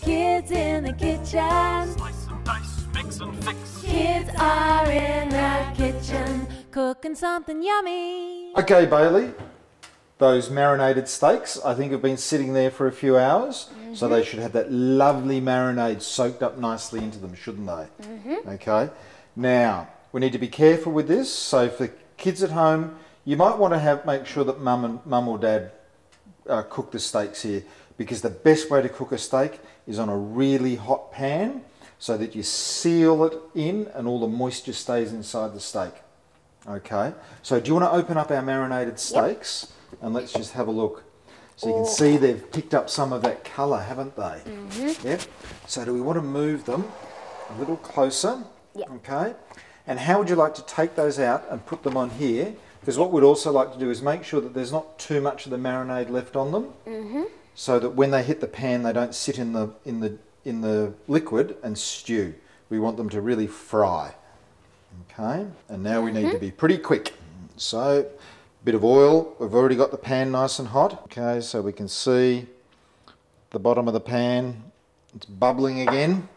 Kids in the kitchen. Slice and dice, mix and fix. Kids are in the kitchen, cooking something yummy. Okay, Bailey, those marinated steaks I think have been sitting there for a few hours, so they should have that lovely marinade soaked up nicely into them, shouldn't they? Okay, now we need to be careful with this. So for kids at home, you might want to make sure that mum or dad cook the steaks here, because the best way to cook a steak is on a really hot pan so that you seal it in and all the moisture stays inside the steak. Okay, so do you want to open up our marinated steaks? And let's just have a look. So you can see they've picked up some of that colour, haven't they? Yep. So do we want to move them a little closer? Yep. Okay. And how would you like to take those out and put them on here? Because what we'd also like to do is make sure that there's not too much of the marinade left on them, so that when they hit the pan, they don't sit in the liquid and stew. We want them to really fry. Okay. And now we need to be pretty quick. So, bit of oil. We've already got the pan nice and hot. Okay, so we can see the bottom of the pan. It's bubbling again,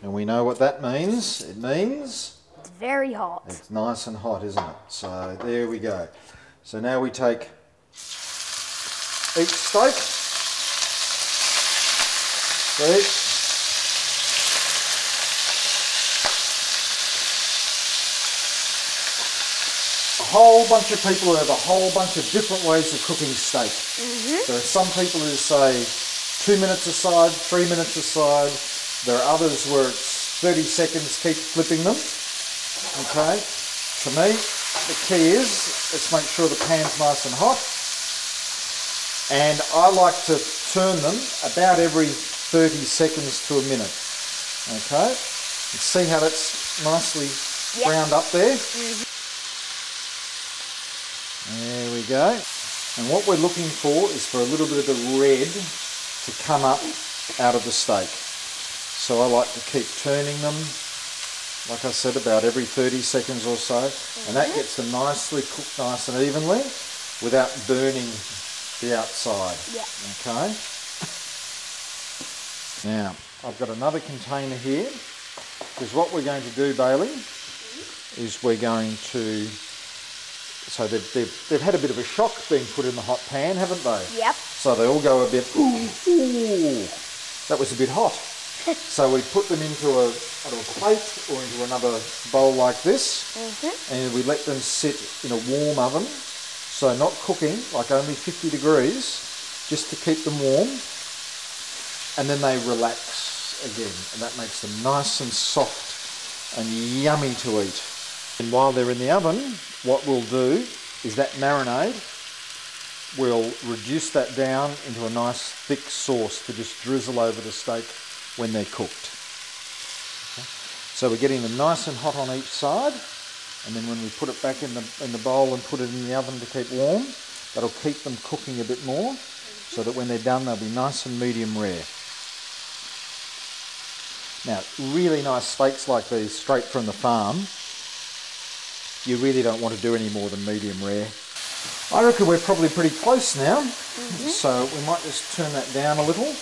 and we know what that means. It means It's very hot. it's nice and hot, isn't it? So there we go. So now we take each steak. See? A whole bunch of people have a whole bunch of different ways of cooking steak. There are some people who say 2 minutes aside, 3 minutes aside. There are others where it's 30 seconds, keep flipping them. Okay, to me, the key is, let's make sure the pan's nice and hot. And I like to turn them about every 30 seconds to a minute. Okay, and see how that's nicely browned up there? There we go. And what we're looking for is for a little bit of the red to come up out of the steak. So I like to keep turning them, like I said, about every 30 seconds or so. And that gets them nicely cooked nice and evenly without burning the outside. Okay. Now, I've got another container here, because what we're going to do, Bailey, is we're going to... So they've had a bit of a shock being put in the hot pan, haven't they? Yep. So they all go a bit, ooh, that was a bit hot. So we put them into a plate or into another bowl like this, and we let them sit in a warm oven, so not cooking, like only 50 degrees, just to keep them warm, and then they relax again, and that makes them nice and soft and yummy to eat. And while they're in the oven, what we'll do is that marinade, we'll reduce that down into a nice thick sauce to just drizzle over the steak when they're cooked. Okay. So we're getting them nice and hot on each side, and then when we put it back in the bowl and put it in the oven to keep warm, that'll keep them cooking a bit more, so that when they're done they'll be nice and medium rare. Now, really nice steaks like these straight from the farm, you really don't want to do any more than medium rare. I reckon we're probably pretty close now, so we might just turn that down a little.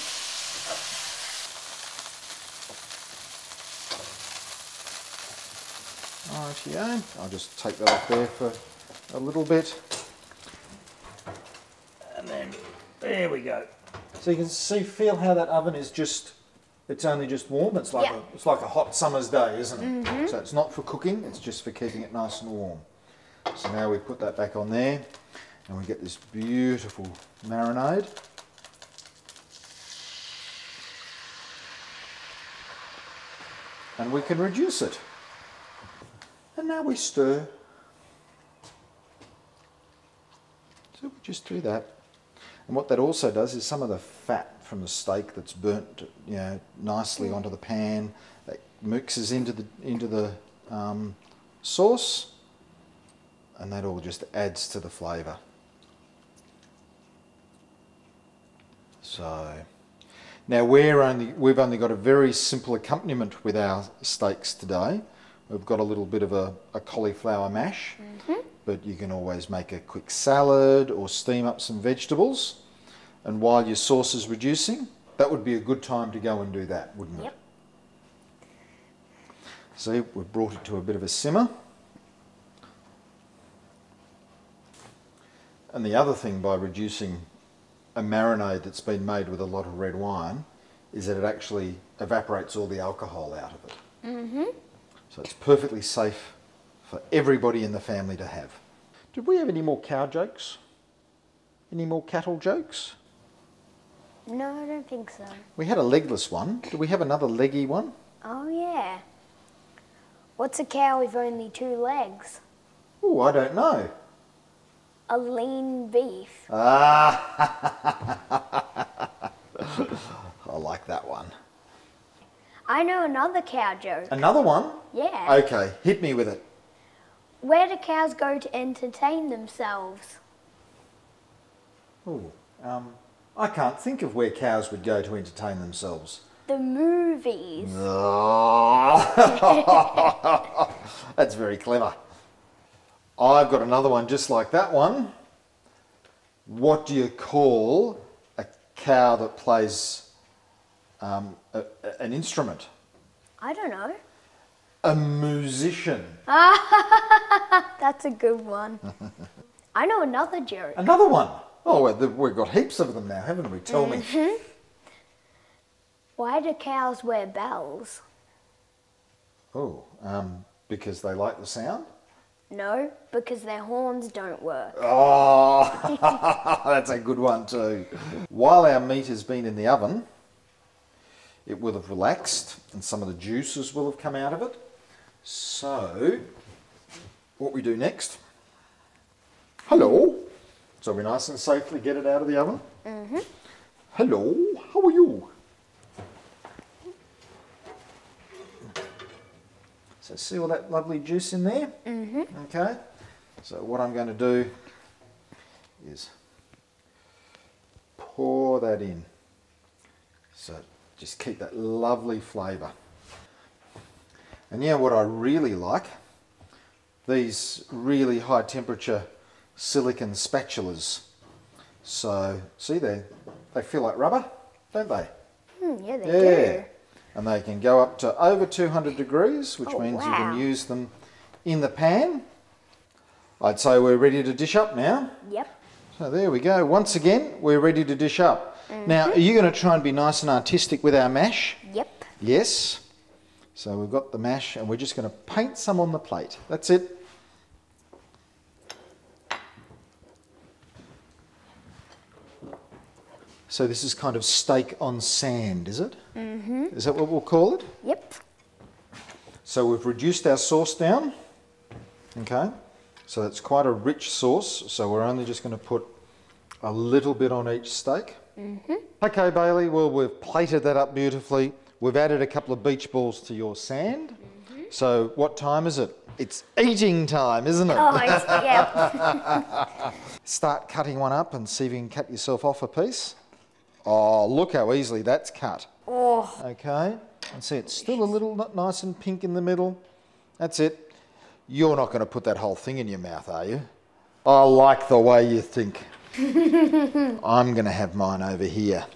Rightio, I'll just take that off there for a little bit. And then, there we go. So you can feel how that oven is just, it's only just warm. It's like a hot summer's day, isn't it? So it's not for cooking, it's just for keeping it nice and warm. So now we put that back on there, and we get this beautiful marinade. And we can reduce it. And now we stir. So we just do that. And what that also does is some of the fat from the steak that's burnt, nicely onto the pan, that mixes into the sauce, and that all just adds to the flavour. So now we've only got a very simple accompaniment with our steaks today. We've got a little bit of a cauliflower mash, but you can always make a quick salad or steam up some vegetables. And while your sauce is reducing, that would be a good time to go and do that, wouldn't it? Yep. See, we've brought it to a bit of a simmer. And the other thing by reducing a marinade that's been made with a lot of red wine is that it actually evaporates all the alcohol out of it. Mm-hmm. So it's perfectly safe for everybody in the family to have. Did we have any more cow jokes? Any more cattle jokes? No, I don't think so. We had a legless one. Do we have another leggy one? Oh, yeah. What's a cow with only 2 legs? Oh, I don't know. A lean beef. Ah, I like that one. I know another cow joke. Another one? Yeah. Okay, hit me with it. Where do cows go to entertain themselves? Oh, I can't think of where cows would go to entertain themselves. The movies. Oh. That's very clever. I've got another one just like that one. What do you call a cow that plays an instrument? I don't know. A musician. That's a good one. I know another joke. Another one. Oh, we've got heaps of them now, haven't we? Tell me. Why do cows wear bells? Oh, because they like the sound? No, because their horns don't work. Oh, that's a good one too. While our meat has been in the oven, it will have relaxed and some of the juices will have come out of it. So, what we do next, hello, so we nice and safely get it out of the oven. Mm-hmm. Hello, how are you? So see all that lovely juice in there? Mm-hmm. Okay, so what I'm going to do is pour that in. So just keep that lovely flavour. And yeah, what I really like, these really high temperature silicone spatulas. So see, they feel like rubber, don't they? Yeah, they do. And they can go up to over 200 degrees, which means you can use them in the pan. I'd say we're ready to dish up now. Yep. So there we go. Once again, we're ready to dish up. Now, are you going to try and be nice and artistic with our mash? Yep. Yes. So we've got the mash and we're just going to paint some on the plate. That's it. So this is kind of steak on sand, is it? Mm-hmm. Is that what we'll call it? Yep. So we've reduced our sauce down. Okay. So it's quite a rich sauce. So we're only just going to put a little bit on each steak. Mm-hmm. Okay, Bailey. Well, we've plated that up beautifully. We've added a couple of beach balls to your sand. Mm-hmm. So what time is it? It's eating time, isn't it? Oh, it's, yeah. Start cutting one up and see if you can cut yourself off a piece. Oh, look how easily that's cut. Oh. Okay, and see it's still a little not nice and pink in the middle. That's it. You're not going to put that whole thing in your mouth, are you? I like the way you think. I'm going to have mine over here.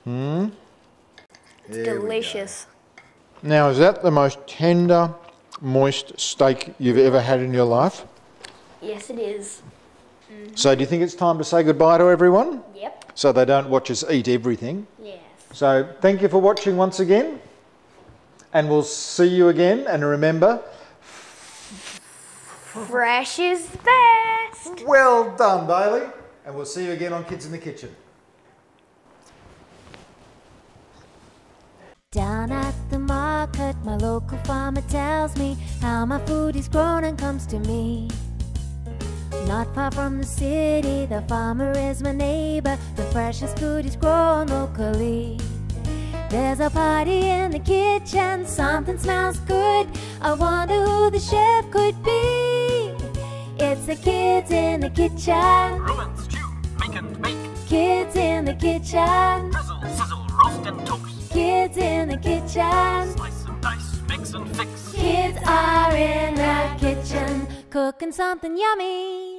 It's delicious. Now, is that the most tender, moist steak you've ever had in your life? Yes, it is. So do you think it's time to say goodbye to everyone? Yep. So they don't watch us eat everything. Yes. So thank you for watching once again. And we'll see you again. And remember, fresh is best. well done, Bailey. And we'll see you again on Kids in the Kitchen. Down at the market, my local farmer tells me how my food is grown and comes to me. Not far from the city, the farmer is my neighbor. The freshest food is grown locally. There's a party in the kitchen, something smells good. I wonder who the chef could be. It's the kids in the kitchen. Ruin, stew, make and bake. Kids in the kitchen. Drizzle, sizzle, roast and toast. Kids in the kitchen. Slice and dice, mix and fix. Kids are in the kitchen, cooking something yummy.